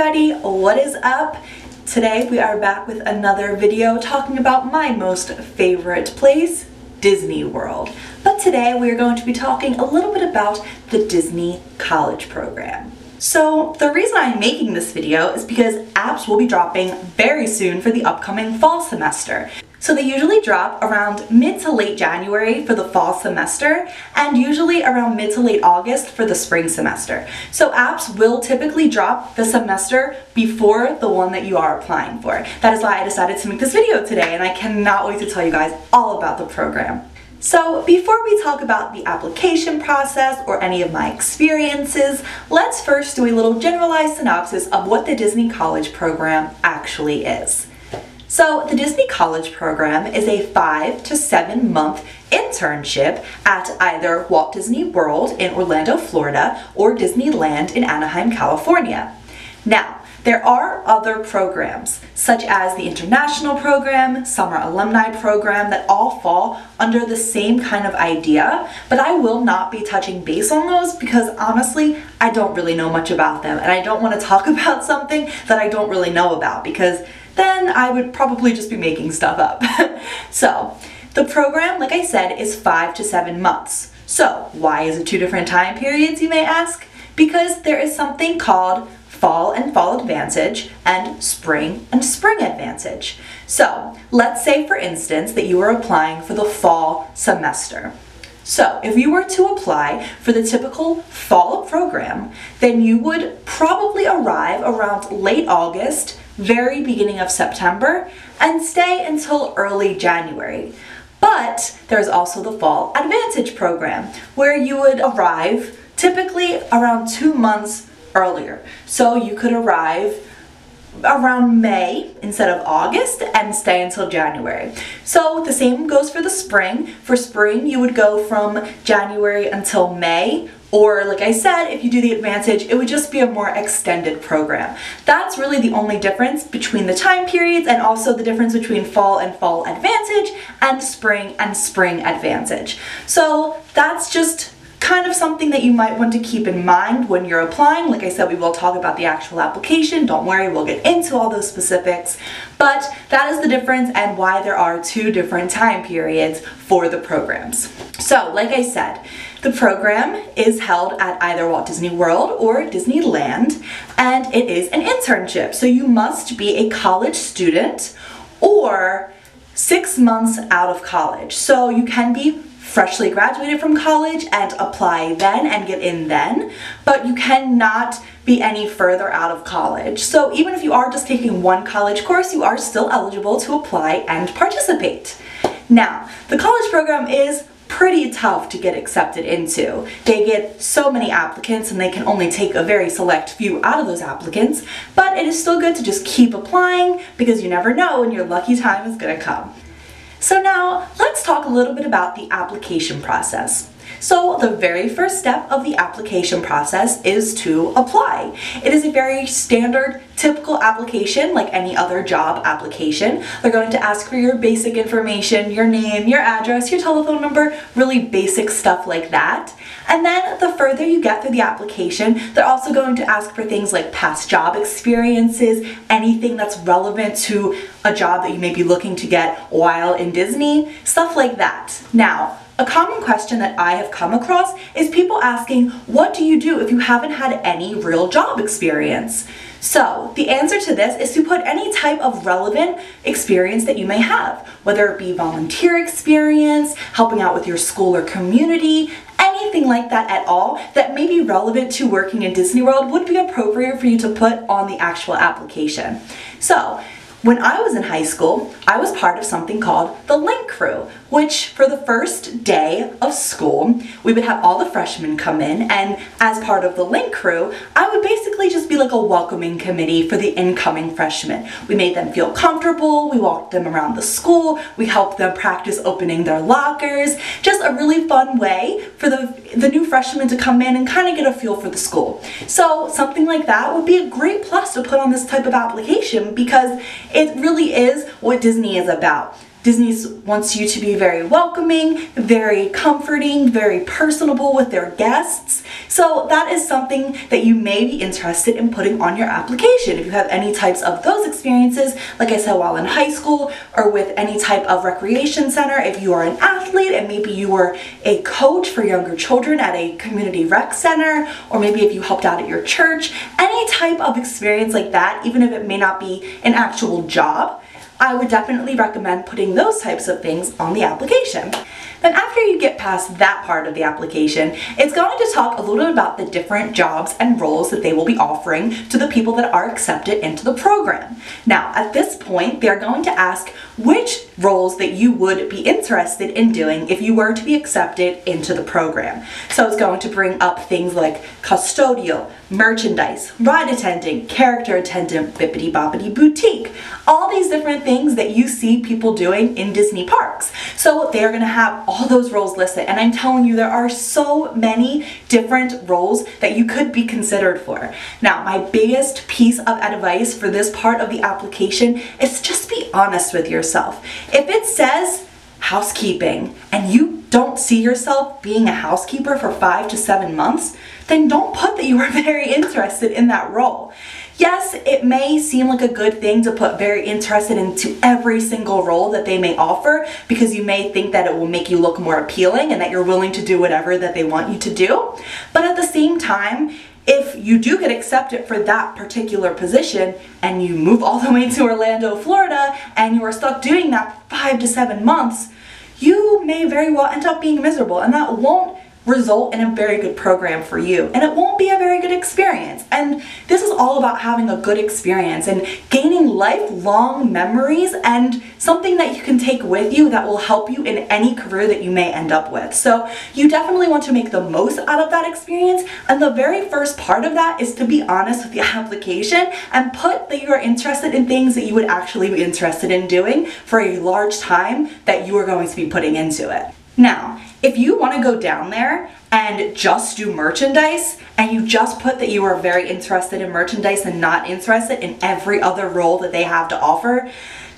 everybody, what is up? Today we are back with another video talking about my most favorite place, Disney World. But today we are going to be talking a little bit about the Disney College Program. So the reason I'm making this video is because apps will be dropping very soon for the upcoming fall semester. So they usually drop around mid to late January for the fall semester and usually around mid to late August for the spring semester. So apps will typically drop the semester before the one that you are applying for. That is why I decided to make this video today, and I cannot wait to tell you guys all about the program. So before we talk about the application process or any of my experiences, let's first do a little generalized synopsis of what the Disney College Program actually is. So the Disney College Program is a 5 to 7 month internship at either Walt Disney World in Orlando, Florida, or Disneyland in Anaheim, California. Now, there are other programs, such as the International Program, Summer Alumni Program, that all fall under the same kind of idea, but I will not be touching base on those because honestly, I don't really know much about them, and I don't want to talk about something that I don't really know about because then I would probably just be making stuff up. So, the program, like I said, is 5 to 7 months. So, why is it 2 different time periods, you may ask? Because there is something called Fall and Fall Advantage and Spring and Spring Advantage. So, let's say for instance that you are applying for the fall semester. So, if you were to apply for the typical fall program, then you would probably arrive around late August, very beginning of September, and stay until early January. But there's also the Fall Advantage program, where you would arrive typically around 2 months earlier. So you could arrive around May instead of August and stay until January. So the same goes for the spring. For spring, you would go from January until May, or like I said, if you do the Advantage, it would just be a more extended program. That's really the only difference between the time periods, and also the difference between Fall and Fall Advantage and Spring Advantage. So that's just kind of something that you might want to keep in mind when you're applying. Like I said, we will talk about the actual application. Don't worry, we'll get into all those specifics. But that is the difference and why there are 2 different time periods for the programs. So, like I said, the program is held at either Walt Disney World or Disneyland, and it is an internship. So you must be a college student or 6 months out of college. So you can be freshly graduated from college and apply then and get in then, but you cannot be any further out of college. So even if you are just taking one college course, you are still eligible to apply and participate. Now, the college program is pretty tough to get accepted into. They get so many applicants and they can only take a very select few out of those applicants, but it is still good to just keep applying because you never know when your lucky time is gonna come. So now, let's talk a little bit about the application process. So the very first step of the application process is to apply. It is a very standard, typical application like any other job application. They're going to ask for your basic information, your name, your address, your telephone number, really basic stuff like that. And then the further you get through the application, they're also going to ask for things like past job experiences, anything that's relevant to a job that you may be looking to get while in Disney, stuff like that. Now, a common question that I have come across is people asking, what do you do if you haven't had any real job experience? So the answer to this is to put any type of relevant experience that you may have, whether it be volunteer experience, helping out with your school or community, anything like that at all that may be relevant to working in Disney World would be appropriate for you to put on the actual application. So, when I was in high school, I was part of something called the Link Crew, which for the first day of school, we would have all the freshmen come in, and as part of the Link Crew, I would basically just be like a welcoming committee for the incoming freshmen. We made them feel comfortable, we walked them around the school, we helped them practice opening their lockers, just a really fun way for the new freshmen to come in and kind of get a feel for the school. So something like that would be a great plus to put on this type of application because it really is what Disney is about. Disney wants you to be very welcoming, very comforting, very personable with their guests. So that is something that you may be interested in putting on your application. If you have any types of those experiences, like I said, while in high school or with any type of recreation center, if you are an athlete and maybe you were a coach for younger children at a community rec center, or maybe if you helped out at your church, any type of experience like that, even if it may not be an actual job, I would definitely recommend putting those types of things on the application. Then after you get past that part of the application, it's going to talk a little bit about the different jobs and roles that they will be offering to the people that are accepted into the program. Now, at this point, they're going to ask which roles that you would be interested in doing if you were to be accepted into the program. So it's going to bring up things like custodial, merchandise, ride attendant, character attendant, bippity boppity boutique, all these different things that you see people doing in Disney parks. So they're going to have all those roles listed, and I'm telling you, there are so many different roles that you could be considered for. Now, my biggest piece of advice for this part of the application is just be honest with yourself. If it says housekeeping and you don't see yourself being a housekeeper for 5 to 7 months, then don't put that you are very interested in that role. Yes, it may seem like a good thing to put very interested into every single role that they may offer, because you may think that it will make you look more appealing and that you're willing to do whatever that they want you to do. But at the same time, if you do get accepted for that particular position and you move all the way to Orlando, Florida, and you are stuck doing that 5 to 7 months, you may very well end up being miserable, and that won't result in a very good program for you, and it won't be a very good experience. And this is all about having a good experience and gaining lifelong memories and something that you can take with you that will help you in any career that you may end up with. So you definitely want to make the most out of that experience, and the very first part of that is to be honest with the application and put that you are interested in things that you would actually be interested in doing for a large time that you are going to be putting into it. Now, if you want to go down there and just do merchandise, and you just put that you are very interested in merchandise and not interested in every other role that they have to offer,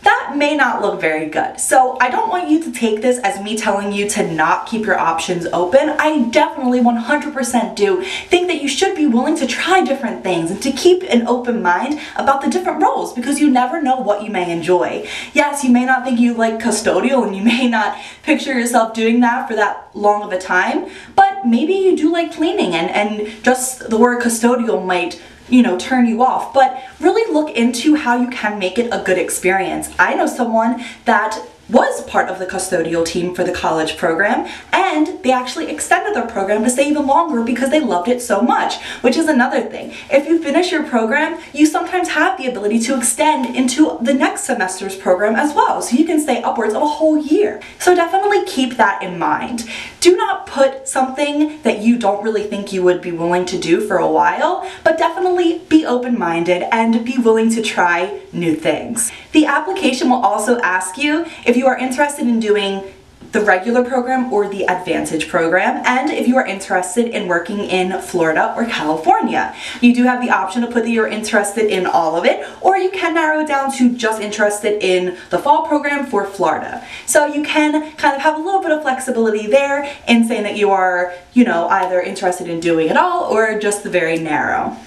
that may not look very good. So I don't want you to take this as me telling you to not keep your options open. I definitely 100% do think that you should be willing to try different things and to keep an open mind about the different roles, because you never know what you may enjoy. Yes, you may not think you like custodial, and you may not picture yourself doing that for that long of a time, but maybe you do like cleaning, and just the word custodial might, you know, turn you off. But really look into how you can make it a good experience. I know someone that was part of the custodial team for the college program, and they actually extended their program to stay even longer because they loved it so much, which is another thing. If you finish your program, you sometimes have the ability to extend into the next semester's program as well, so you can stay upwards of a whole year. So definitely keep that in mind. Do not put something that you don't really think you would be willing to do for a while, but definitely be open-minded and be willing to try new things. The application will also ask you if you are interested in doing the regular program or the Advantage program, and if you are interested in working in Florida or California. You do have the option to put that you're interested in all of it, or you can narrow it down to just interested in the fall program for Florida. So you can kind of have a little bit of flexibility there in saying that you are, you know, either interested in doing it all or just the very narrow.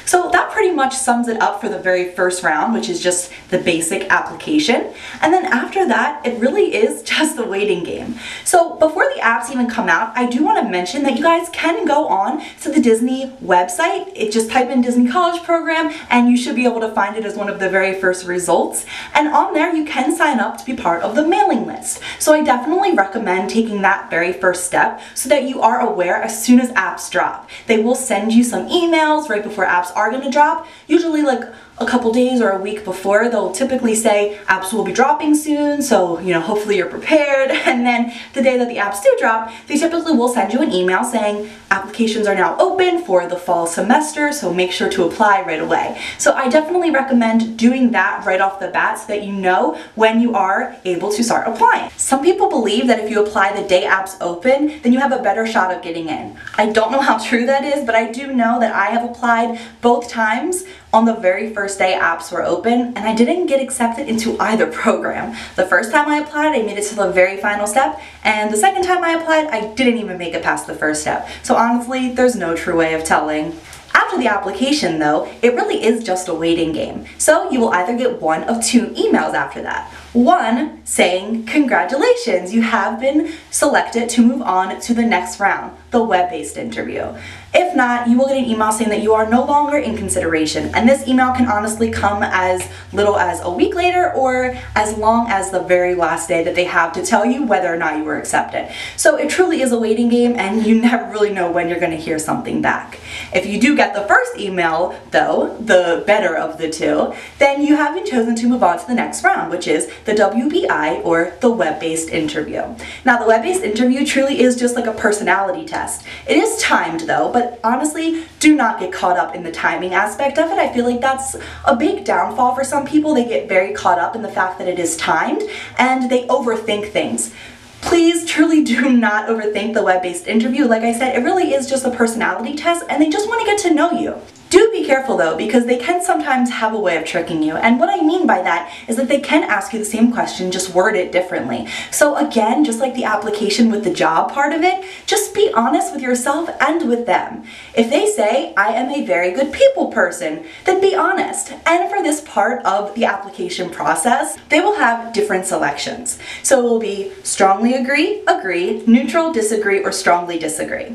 So that pretty much sums it up for the very first round, which is just the basic application. And then after that, it really is just the waiting game. So before the apps even come out, I do want to mention that you guys can go on to the Disney website. Just type in Disney College Program and you should be able to find it as one of the very first results. And on there, you can sign up to be part of the mailing list. So I definitely recommend taking that very first step so that you are aware as soon as apps drop. They will send you some emails right before apps are going to drop, usually like a couple days or a week before. They'll typically say apps will be dropping soon, so you know, hopefully you're prepared. And then the day that the apps do drop, they typically will send you an email saying applications are now open for the fall semester, so make sure to apply right away. So I definitely recommend doing that right off the bat so that you know when you are able to start applying. Some people believe that if you apply the day apps open, then you have a better shot of getting in. I don't know how true that is, but I do know that I have applied both times On the very first day apps were open, and I didn't get accepted into either program. The first time I applied, I made it to the very final step, and the second time I applied, I didn't even make it past the first step. So honestly, there's no true way of telling. After the application though, it really is just a waiting game. So you will either get one of two emails after that. One saying, congratulations, you have been selected to move on to the next round, the web-based interview. If not, you will get an email saying that you are no longer in consideration, and this email can honestly come as little as a week later or as long as the very last day that they have to tell you whether or not you were accepted. So it truly is a waiting game, and you never really know when you're going to hear something back. If you do get the first email, though, the better of the two, then you have been chosen to move on to the next round, which is the WBI, or the web-based interview. Now, the web-based interview truly is just like a personality test. It is timed though, but honestly, do not get caught up in the timing aspect of it. I feel like that's a big downfall for some people. They get very caught up in the fact that it is timed and they overthink things. Please truly do not overthink the web-based interview. Like I said, it really is just a personality test and they just want to get to know you. Do be careful though, because they can sometimes have a way of tricking you. And what I mean by that is that they can ask you the same question, just word it differently. So again, just like the application with the job part of it, just be honest with yourself and with them. If they say, I am a very good people person, then be honest. And for this part of the application process, they will have different selections. So it will be strongly agree, agree, neutral, disagree, or strongly disagree.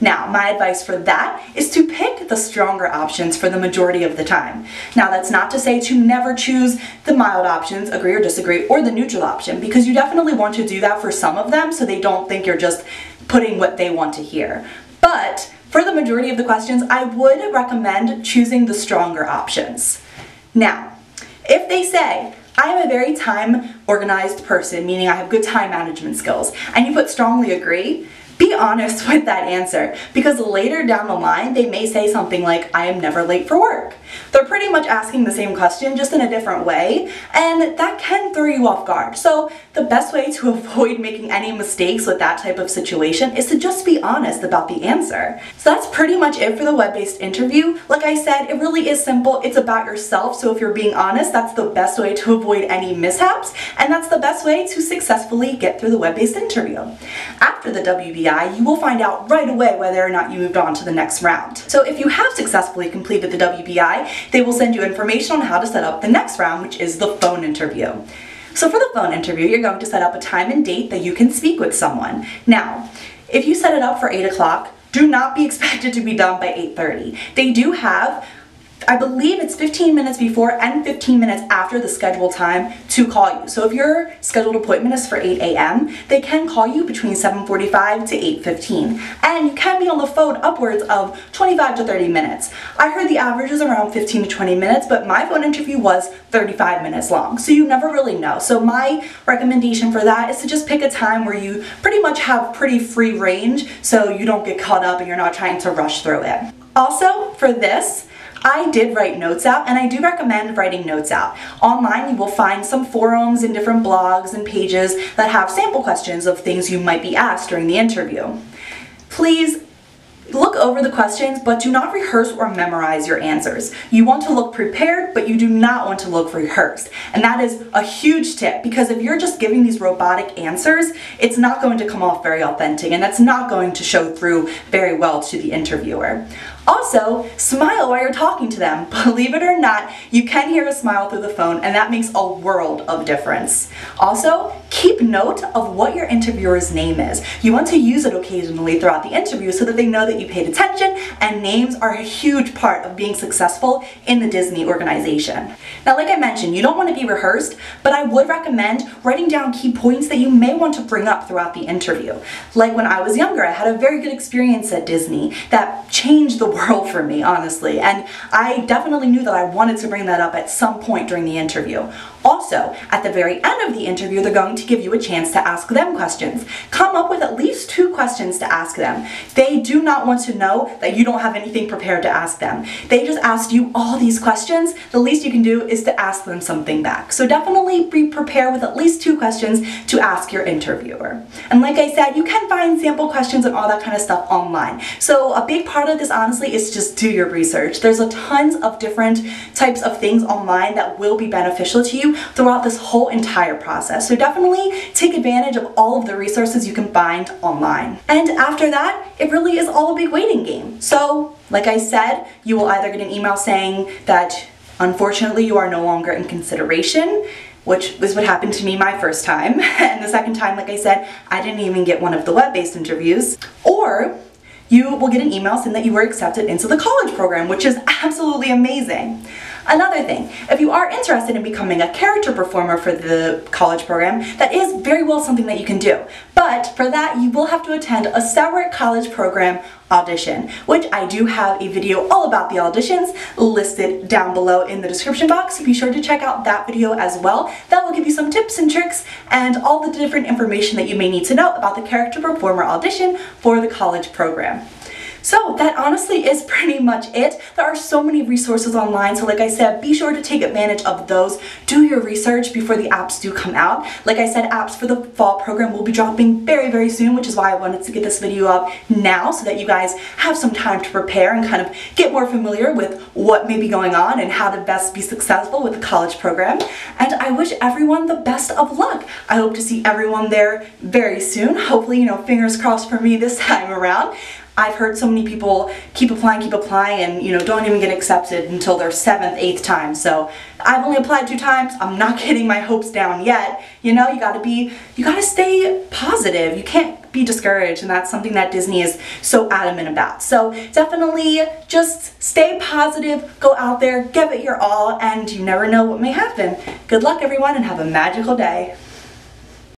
Now, my advice for that is to pick the stronger options for the majority of the time. Now, that's not to say to never choose the mild options, agree or disagree, or the neutral option, because you definitely want to do that for some of them so they don't think you're just putting what they want to hear. But for the majority of the questions, I would recommend choosing the stronger options. Now, if they say, I am a very time-organized person, meaning I have good time management skills, and you put strongly agree, be honest with that answer, because later down the line they may say something like, I am never late for work. They're pretty much asking the same question just in a different way, and that can throw you off guard. So the best way to avoid making any mistakes with that type of situation is to just be honest about the answer. So that's pretty much it for the web-based interview. Like I said, it really is simple. It's about yourself, so if you're being honest, that's the best way to avoid any mishaps, and that's the best way to successfully get through the web-based interview. After the WBI, you will find out right away whether or not you moved on to the next round. So if you have successfully completed the WBI, they will send you information on how to set up the next round, which is the phone interview. So for the phone interview, you're going to set up a time and date that you can speak with someone. Now, if you set it up for 8 o'clock, do not be expected to be done by 8:30. They do have, I believe it's 15 minutes before and 15 minutes after the scheduled time to call you. So if your scheduled appointment is for 8 a.m., they can call you between 7:45 to 8:15. And you can be on the phone upwards of 25 to 30 minutes. I heard the average is around 15 to 20 minutes, but my phone interview was 35 minutes long. So you never really know. So my recommendation for that is to just pick a time where you pretty much have pretty free range so you don't get caught up and you're not trying to rush through it. Also, for this, I did write notes out, and I do recommend writing notes out. Online, you will find some forums and different blogs and pages that have sample questions of things you might be asked during the interview. Please look over the questions, but do not rehearse or memorize your answers. You want to look prepared, but you do not want to look rehearsed. And that is a huge tip, because if you're just giving these robotic answers, it's not going to come off very authentic, and that's not going to show through very well to the interviewer. Also, smile while you're talking to them. Believe it or not, you can hear a smile through the phone, and that makes a world of difference. Also, keep note of what your interviewer's name is. You want to use it occasionally throughout the interview so that they know that you paid attention, and names are a huge part of being successful in the Disney organization. Now, like I mentioned, you don't want to be rehearsed, but I would recommend writing down key points that you may want to bring up throughout the interview. Like when I was younger, I had a very good experience at Disney that changed the world for me, honestly, and I definitely knew that I wanted to bring that up at some point during the interview. Also, at the very end of the interview, they're going to give you a chance to ask them questions. Come up with at least 2 questions to ask them. They do not want to know that you don't have anything prepared to ask them. They just asked you all these questions. The least you can do is to ask them something back. So definitely be prepared with at least 2 questions to ask your interviewer. And like I said, you can find sample questions and all that kind of stuff online. So a big part of this, honestly, is just do your research. There's a tons of different types of things online that will be beneficial to you throughout this whole entire process. So definitely take advantage of all of the resources you can find online. And after that, it really is all a big waiting game. So, like I said, you will either get an email saying that unfortunately you are no longer in consideration, which was what happened to me my first time. And the second time, like I said, I didn't even get one of the web-based interviews. Or you will get an email saying that you were accepted into the college program, which is absolutely amazing. Another thing, if you are interested in becoming a character performer for the college program, that is very well something that you can do. But for that, you will have to attend a separate college program audition, which I do have a video all about the auditions listed down below in the description box. So be sure to check out that video as well. That will give you some tips and tricks and all the different information that you may need to know about the character performer audition for the college program. So that honestly is pretty much it. There are so many resources online, so like I said, be sure to take advantage of those. Do your research before the apps do come out. Like I said, apps for the fall program will be dropping very, very soon, which is why I wanted to get this video up now so that you guys have some time to prepare and kind of get more familiar with what may be going on and how to best be successful with the college program. And I wish everyone the best of luck. I hope to see everyone there very soon. Hopefully, fingers crossed for me this time around. I've heard so many people keep applying, and don't even get accepted until their 7th, 8th time. So I've only applied 2 times. I'm not getting my hopes down yet. You gotta stay positive. You can't be discouraged, and that's something that Disney is so adamant about. So definitely just stay positive, go out there, give it your all, and you never know what may happen. Good luck everyone, and have a magical day.